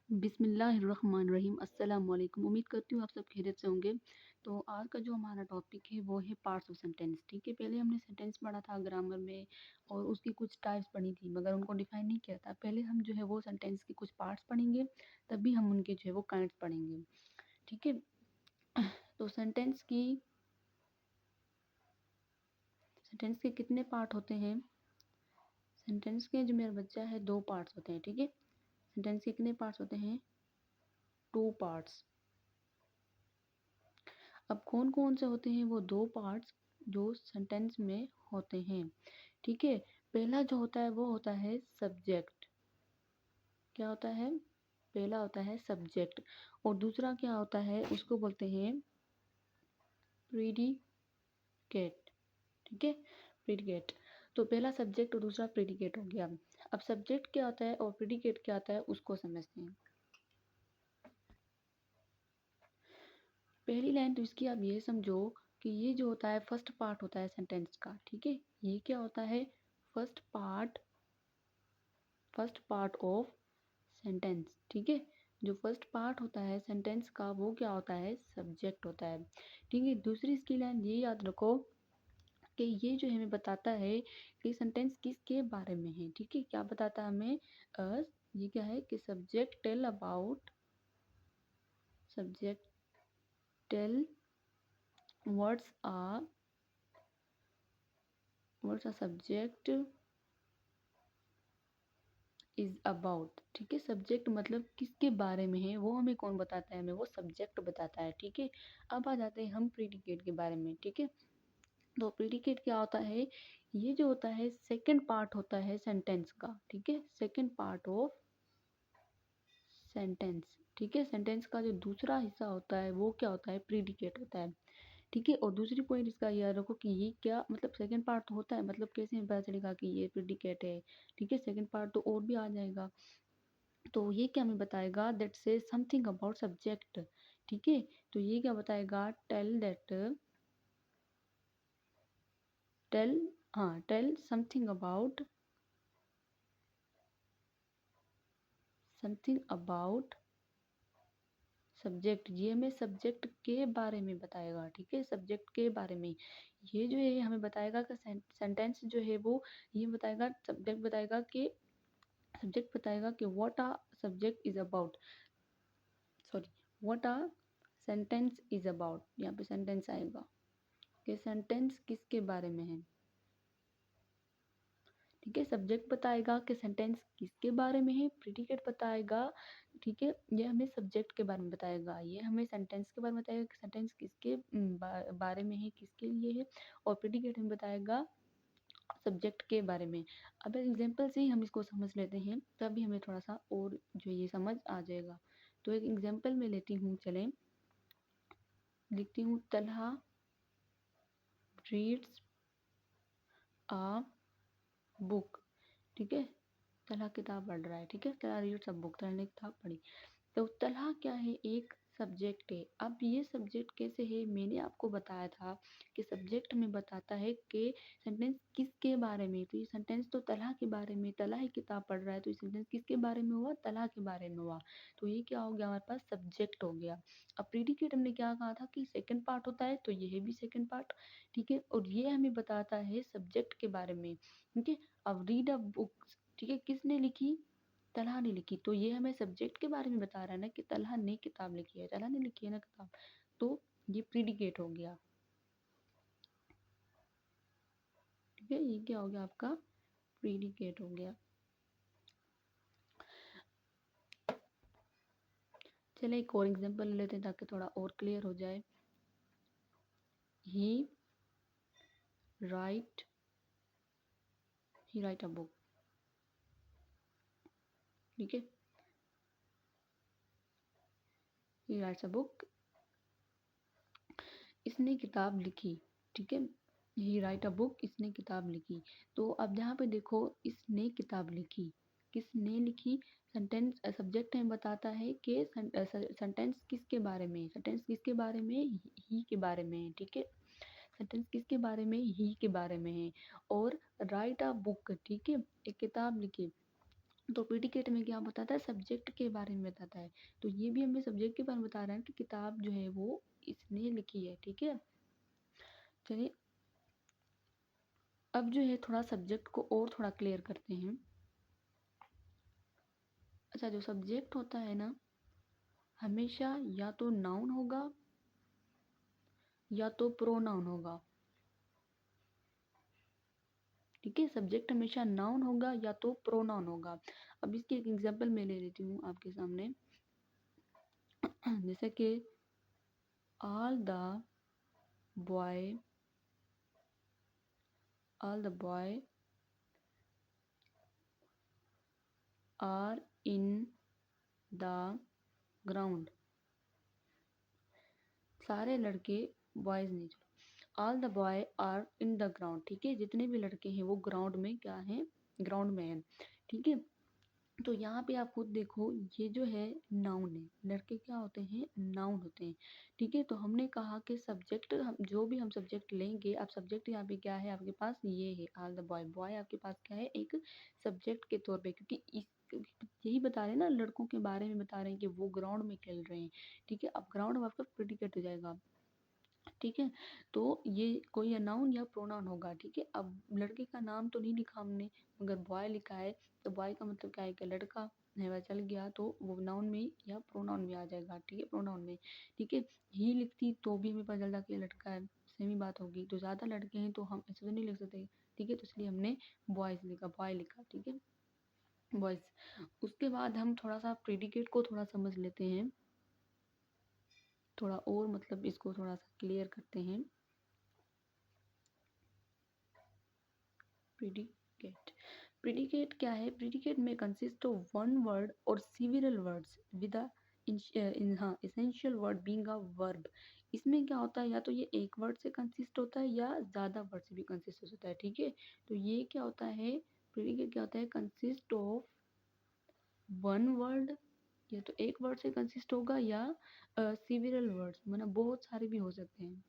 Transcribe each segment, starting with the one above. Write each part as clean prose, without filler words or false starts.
बिस्मिल्लाहिर्रहमानिर्रहीम अस्सलाम वालेकुम। उम्मीद करती हूँ आप सब खैरियत से होंगे। तो आज का जो हमारा टॉपिक है वो है पार्ट्स ऑफ सेंटेंस। ठीक है, पहले हमने सेंटेंस पढ़ा था ग्रामर में और उसकी कुछ टाइप्स पढ़ी थी मगर उनको डिफाइन नहीं किया था। पहले हम जो है वो सेंटेंस के कुछ पार्ट्स पढ़ेंगे, तभी हम उनके जो है वो काइंड्स पढ़ेंगे। ठीक है, तो सेंटेंस के कितने पार्ट होते हैं? सेंटेंस के जो मेरा बच्चा है 2 पार्ट्स होते हैं। ठीक है, सेंटेंस के कितने पार्ट्स होते हैं? 2 पार्ट्स। अब कौन कौन से होते हैं वो 2 पार्ट्स जो सेंटेंस में होते हैं? ठीक है, पहला जो होता है वो होता है सब्जेक्ट। क्या होता है? पहला होता है सब्जेक्ट और दूसरा क्या होता है, उसको बोलते हैं प्रीडिकेट। ठीक है, प्रीडिकेट। तो पहला सब्जेक्ट और दूसरा प्रीडिकेट हो गया। अब सब्जेक्ट क्या होता है और प्रीडिकेट क्या होता है उसको समझते हैं। पहली लाइन तो इसकी आप ये समझो कि ये जो होता है फर्स्ट पार्ट होता है सेंटेंस का। ठीक है, ये क्या होता है? First part of sentence. ठीक है, जो फर्स्ट पार्ट होता है सेंटेंस का वो क्या होता है? सब्जेक्ट होता है। ठीक है, दूसरी इसकी लाइन ये याद रखो कि ये जो हमें बताता है कि सेंटेंस किसके बारे में है। ठीक है, क्या बताता है हमें? ये क्या है कि subject tell what's a subject is about. ठीक है, सब्जेक्ट मतलब किसके बारे में है वो हमें कौन बताता है? हमें वो सब्जेक्ट बताता है। ठीक है, अब आ जाते हैं हम प्रीडिकेट के बारे में। ठीक है, तो प्रीडिकेट क्या होता है? ये जो होता है सेकंड पार्ट होता है सेंटेंस का। ठीक है, सेकंड पार्ट ऑफ सेंटेंस। ठीक है, सेंटेंस का जो दूसरा हिस्सा होता है वो क्या होता है? प्रीडिकेट होता है। ठीक है, और दूसरी पॉइंट इसका याद रखो कि ये क्या मतलब सेकंड पार्ट तो होता है, मतलब कैसे हमें पता चलेगा कि ये प्रीडिकेट है? ठीक है, सेकंड पार्ट तो और भी आ जाएगा। तो ये क्या हमें बताएगा? दैट से समथिंग अबाउट सब्जेक्ट। ठीक है, तो ये क्या बताएगा? Tell something about subject. ये हमें सब्जेक्ट के बारे में बताएगा। ठीक है, सब्जेक्ट के बारे में ये जो है हमें बताएगा कि सेंटेंस जो है वो ये बताएगा, सब्जेक्ट बताएगा कि what a subject is about, sorry, what a sentence is about. यहाँ पे सेंटेंस आएगा कि सेंटेंस किसके बारे में है। ठीक है, सब्जेक्ट बताएगा कि सेंटेंस किसके बारे में है, प्रीडिकेट बताएगा। ठीक है, ये हमें सब्जेक्ट के बारे में बताएगा, ये हमें सेंटेंस के बारे में बताएगा कि सेंटेंस किसके बारे में है, किसके लिए है, और प्रीडिकेट हमें बताएगा सब्जेक्ट के बारे में। अब एग्जांपल से ही हम इसको समझ लेते हैं, तभी हमें थोड़ा सा और जो ये समझ आ जाएगा। तो एक एग्जांपल में लेती हूँ, चलें लिखती हूँ, तलहा रीड्स अ बुक। ठीक है, तलहा किताब पढ़ रहा है। ठीक है, Talha reads a book, Talha ने किताब पढ़ी। तो तलहा क्या है? एक सब्जेक्ट है। अब ये सब्जेक्ट कैसे है? मैंने आपको बताया था कि सब्जेक्ट में बताता है कि सेंटेंस किसके बारे में। तो ये सेंटेंस तो तलहा के बारे में, तलहा ही किताब पढ़ रहा है, तो ये सेंटेंस किसके बारे में हुआ? तलहा के बारे में हुआ। तो ये क्या हो गया? हमारे पास सब्जेक्ट हो गया। अब प्रीडिकेट हमने क्या कहा था कि सेकंड पार्ट होता है, तो ये है भी सेकंड पार्ट। ठीक है, और ये हमें बताता है सब्जेक्ट के बारे में। ठीक है, अब रीड अ बुक, ठीक है, किसने लिखी? तलहा ने लिखी। तो ये हमें सब्जेक्ट के बारे में बता रहा है ना कि तलहा ने किताब लिखी है, तलहा ने लिखी है ना किताब। तो ये प्रीडिकेट हो गया। ठीक है, ये क्या हो गया? आपका प्रीडिकेट हो गया। चले एक और एग्जांपल ले लेते हैं ताकि थोड़ा और क्लियर हो जाए। He write he write a book. ठीक है, ही राइट्स अ बुक, इसने किताब लिखी। ठीक है, ही राइट अ बुक, इसने किताब लिखी। तो अब यहाँ पे देखो, इसने किताब लिखी, किसने लिखी? सेंटेंस सब्जेक्ट हमें बताता है कि सेंटेंस किसके बारे में, सेंटेंस किसके बारे में? ही के बारे में है। ठीक है, सेंटेंस किसके बारे में? ही के बारे में है। और राइट अ बुक, ठीक है, एक किताब लिखी। तो प्रीडिकेट में क्या बताता है, सब्जेक्ट के बारे में बताता है। तो ये भी हमें सब्जेक्ट के बारे में बता रहा है कि किताब जो है वो इसने लिखी है, ठीक है। चलिए अब जो है थोड़ा सब्जेक्ट को और थोड़ा क्लियर करते हैं। अच्छा, जो सब्जेक्ट होता है ना, हमेशा या तो नाउन होगा या तो प्रोनाउन होगा, ठीक है। सब्जेक्ट हमेशा नाउन होगा या तो प्रोनाउन होगा। अब इसकी एक एग्जांपल मैं ले लेती हूँ आपके सामने। जैसे कि all the boy all the boy are in the ground. सारे लड़के, बॉयज नहीं, चलो, all the boy are in the ground, ठीक है। जितने भी लड़के हैं वो ग्राउंड में क्या है, ग्राउंड में है, ठीक है। तो यहाँ पे आप खुद देखो, ये जो है नाउन है, लड़के क्या होते हैं, नाउन होते हैं, ठीक है। तो हमने कहा कि सब्जेक्ट, हम जो भी हम सब्जेक्ट लेंगे, अब सब्जेक्ट यहाँ पे क्या है आपके पास, ये है ऑल द बॉय। बॉय आपके पास क्या है, एक सब्जेक्ट के तौर पे, क्योंकि इस यही बता रहे हैं ना, लड़कों के बारे में बता रहे हैं कि वो ग्राउंड में खेल रहे हैं, ठीक है। अब ग्राउंड आपका प्रेडिकेट हो जाएगा, ठीक है। तो ये कोई या नाउन या प्रोनाउन होगा, ठीक है। अब लड़के का नाम तो नहीं लिखा हमने, मगर बॉय लिखा है, तो बॉय का मतलब क्या है कि लड़का है, वह चल गया, तो वो नाउन में या प्रोनाउन में आ जाएगा, ठीक है, प्रोनाउन में, ठीक है। ही लिखती तो भी हमें पता चलता कि ये लड़का है, सेम ही बात होगी। तो ज़्यादा लड़के हैं तो हम ऐसे तो नहीं लिख सकते, ठीक है, तो इसलिए हमने बॉयज लिखा, बॉय लिखा, ठीक है, बॉयज। उसके बाद हम थोड़ा सा प्रेडिकेट को थोड़ा समझ लेते हैं, थोड़ा और मतलब इसको थोड़ा सा क्लियर करते हैं। प्रीडिकेट, प्रीडिकेट क्या है, प्रीडिकेट में कंसिस्ट ऑफ वन वर्ड और सिविरल वर्ड्स विद हाँ essential word being a verb. इसमें क्या होता है, या तो ये एक वर्ड से कंसिस्ट होता है या ज़्यादा वर्ड से भी कंसिस्ट होता है, ठीक है। तो ये क्या होता है, प्रीडिकेट क्या होता है, कंसिस्ट ऑफ वन वर्ड, या तो एक वर्ड से कंसिस्ट होगा, या सिविरल वर्ड्स, मतलब बहुत सारे भी हो सकते हैं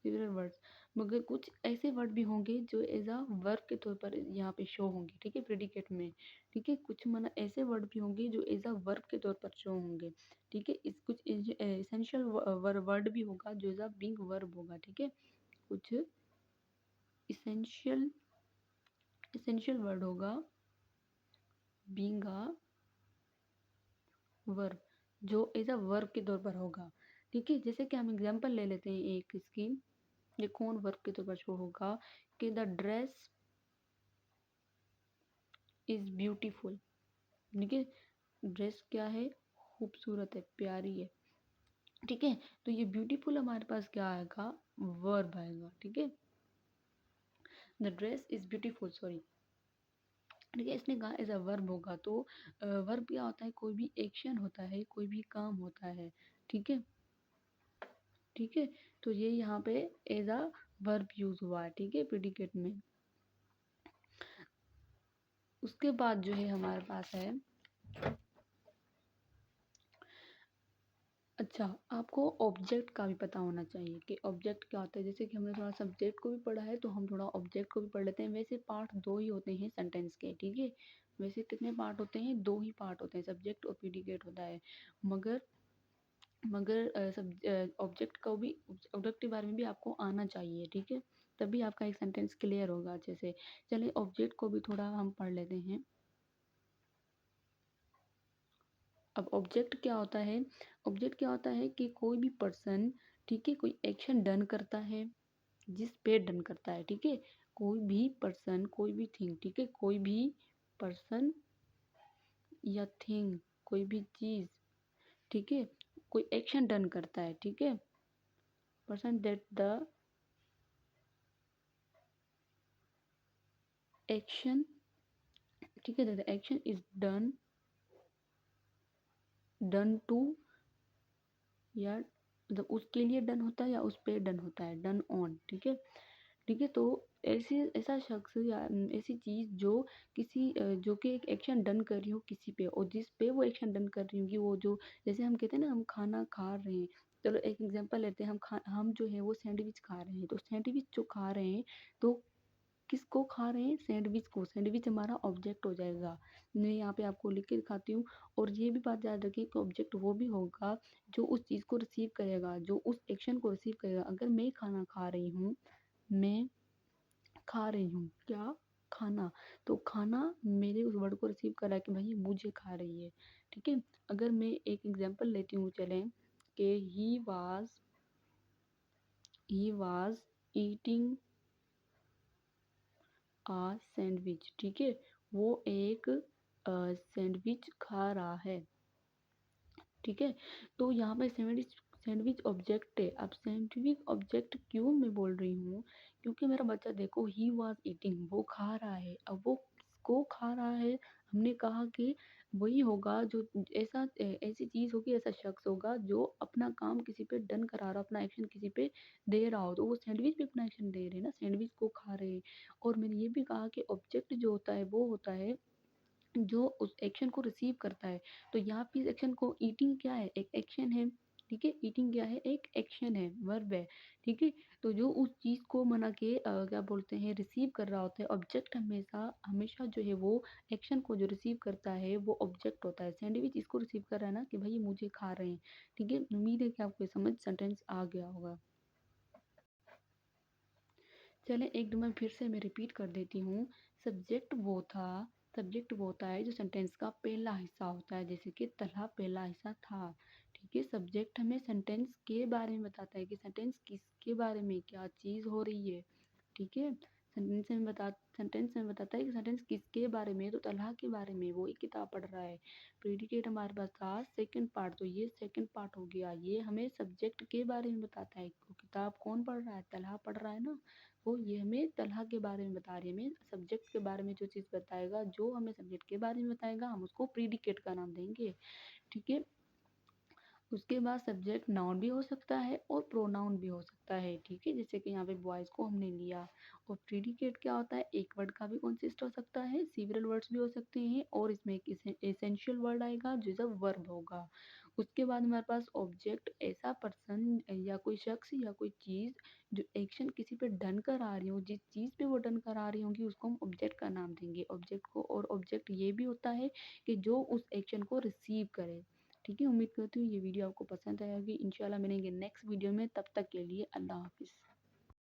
सिमिलर वर्ड्स, मगर कुछ ऐसे वर्ड भी होंगे जो एज अ वर्ब के तौर पर यहाँ पे शो होंगे, ठीक है, प्रेडिकेट में, ठीक है। कुछ माना ऐसे वर्ड भी होंगे जो एज अ वर्ब के तौर पर शो होंगे, ठीक है। इस कुछ एसेंशियल वर्ड भी होगा जो एज अ बीइंग वर्ब होगा, ठीक है। कुछ इसेंशियल इसेंशियल वर्ड होगा बीइंग अ वर्ब, जो एज अ वर्ब के तौर पर होगा, ठीक है। जैसे कि हम एग्जांपल ले लेते हैं एक इसकी, ये कौन वर्ब के तौर पर शो होगा, कि द ड्रेस इज ब्यूटीफुल, ठीक है। ड्रेस क्या है, खूबसूरत है, प्यारी है, ठीक है। तो ये ब्यूटीफुल हमारे पास क्या आएगा, वर्ब आएगा, ठीक है। The dress is beautiful, sorry, ठीक है। इसने कहा एज अ वर्ब होगा, तो वर्ब क्या होता है, कोई भी एक्शन होता है, कोई भी काम होता है, ठीक है, ठीक है। तो ये यहाँ पे एज अ वर्ब यूज हुआ है, ठीक है, प्रेडिकेट में। उसके बाद जो है हमारे पास है, अच्छा, आपको ऑब्जेक्ट का भी पता होना चाहिए कि ऑब्जेक्ट क्या होता है। जैसे कि हमने थोड़ा सब्जेक्ट को भी पढ़ा है, तो हम थोड़ा ऑब्जेक्ट को भी पढ़ लेते हैं। वैसे पार्ट दो ही होते हैं सेंटेंस के, ठीक है। वैसे कितने पार्ट होते हैं, दो ही पार्ट होते हैं, सब्जेक्ट और प्रीडिकेट होता है। मगर मगर सब ऑब्जेक्ट को भी, ऑब्जेक्ट के बारे में भी आपको आना चाहिए, ठीक है, तभी आपका एक सेंटेंस क्लियर होगा अच्छे से। चलिए ऑब्जेक्ट को भी थोड़ा हम पढ़ लेते हैं। अब ऑब्जेक्ट क्या होता है, ऑब्जेक्ट क्या होता है कि कोई भी पर्सन, ठीक है, कोई एक्शन डन करता है, जिस पे डन करता है, ठीक है। कोई भी पर्सन, कोई भी थिंग, ठीक है, कोई भी पर्सन या थिंग, कोई भी चीज, ठीक है, कोई एक्शन डन करता है, ठीक है। पर्सन दैट द एक्शन, ठीक है, that the action is done, done to, या मतलब उसके लिए डन होता है या उस पे डन होता है, डन ऑन, ठीक है, ठीक है। तो ऐसे ऐसा शख्स या ऐसी चीज जो किसी जो कि एक एक्शन डन कर रही हो किसी पे, और जिस पे वो एक्शन डन कर रही होगी, वो जो, जैसे हम कहते हैं ना, हम खाना खा रहे हैं, चलो एक एग्जांपल लेते हैं, हम जो है वो सैंडविच खा रहे हैं, तो सैंडविच जो खा रहे हैं, तो किसको खा रहे हैं? सैंडविच को। सैंडविच हमारा ऑब्जेक्ट हो जाएगा। मैं यहाँ पे आपको लिख के दिखाती हूँ। और ये भी बात याद रखिए कि ऑब्जेक्ट वो भी होगा जो उस चीज़ को रिसीव करेगा, जो उस एक्शन को रिसीव करेगा। अगर मैं खाना खा रही हूँ, मैं खा रही हूँ क्या? खाना। तो खाना मेरे उस वर्ड को रिसीव कर रहा है कि भाई मुझे खा रही है। ठीक है? अगर मैं एक एग्जांपल लेती हूँ, चलें, कि ही वाज ईटिंग सैंडविच। ठीक है? वो एक सैंडविच खा रहा है। ठीक है? तो यहाँ पे सैंडविच सैंडविच ऑब्जेक्ट है। अब सैंडविच ऑब्जेक्ट क्यों मैं बोल रही हूँ? क्योंकि मेरा बच्चा देखो, ही वाज ईटिंग, वो खा रहा है। अब वो किसको खा रहा है? हमने कहा कि वही होगा जो ऐसी चीज़ होगी, ऐसा शख्स होगा जो अपना काम किसी पे डन करा रहा हो, अपना एक्शन किसी पे दे रहा हो। तो वो सैंडविच भी अपना एक्शन दे रहे हैं ना, सैंडविच को खा रहे हैं। और मैंने ये भी कहा कि ऑब्जेक्ट जो होता है वो होता है जो उस एक्शन को रिसीव करता है। तो यहाँ पे इस एक्शन को, ईटिंग क्या है? एक एक्शन है। ठीक है? ईटिंग क्या है? एक एक्शन है, वर्ब है। ठीक है? तो जो उस चीज़ को मना के क्या बोलते हैं, रिसीव कर रहा होता है। ऑब्जेक्ट हमेशा हमेशा जो है वो एक्शन को जो रिसीव करता है वो ऑब्जेक्ट होता है। सैंडविच इसको रिसीव कर रहा है ना कि भाई मुझे खा रहे हैं। ठीक है? उम्मीद है कि आपको ये समझ सेंटेंस आ गया होगा। चलें, एक बार फिर से मैं रिपीट कर देती हूँ। सब्जेक्ट वो था सब्जेक्ट वो होता है जो सेंटेंस का पहला हिस्सा होता है, जैसे कि तलहा पहला हिस्सा था। ठीक है? सब्जेक्ट हमें सेंटेंस के बारे में बताता है कि सेंटेंस किसके बारे में, क्या चीज़ हो रही है। ठीक है? सेंटेंस में बताता है कि सेंटेंस किसके बारे में, तो तलहा के बारे में, वो एक किताब पढ़ रहा है। प्रेडिकेट हमारे पास था सेकंड पार्ट, तो ये सेकंड पार्ट हो गया। ये हमें सब्जेक्ट के बारे में बताता है। वो किताब कौन पढ़ रहा है? तलहा पढ़ रहा है ना। वो ये हमें तलहा के बारे में बता रही है। हमें सब्जेक्ट के बारे में जो चीज़ बताएगा, जो हमें सब्जेक्ट के बारे में बताएगा, हम उसको प्रीडिकेट का नाम देंगे। ठीक है? उसके बाद सब्जेक्ट नाउन भी हो सकता है और प्रोनाउन भी हो सकता है। ठीक है? जैसे कि यहाँ पे बॉयज़ को हमने लिया। और प्रीडिकेट क्या होता है? एक वर्ड का भी कंसिस्ट हो सकता है, सीवरल वर्ड्स भी हो सकते हैं, और इसमें एक एसेंशियल वर्ड आएगा जो जब वर्ब होगा। उसके बाद हमारे पास ऑब्जेक्ट, ऐसा पर्सन या कोई शख्स या कोई चीज़ जो एक्शन किसी पे डन करा रही हो, जिस चीज़ पे वो डन करा रही होंगी उसको हम ऑब्जेक्ट का नाम देंगे, ऑब्जेक्ट को। और ऑब्जेक्ट ये भी होता है कि जो उस एक्शन को रिसीव करे। ठीक है? उम्मीद करती हूँ ये वीडियो आपको पसंद आया होगी। इंशाल्लाह मिलेंगे नेक्स्ट वीडियो में, तब तक के लिए अल्लाह हाफ़िज़।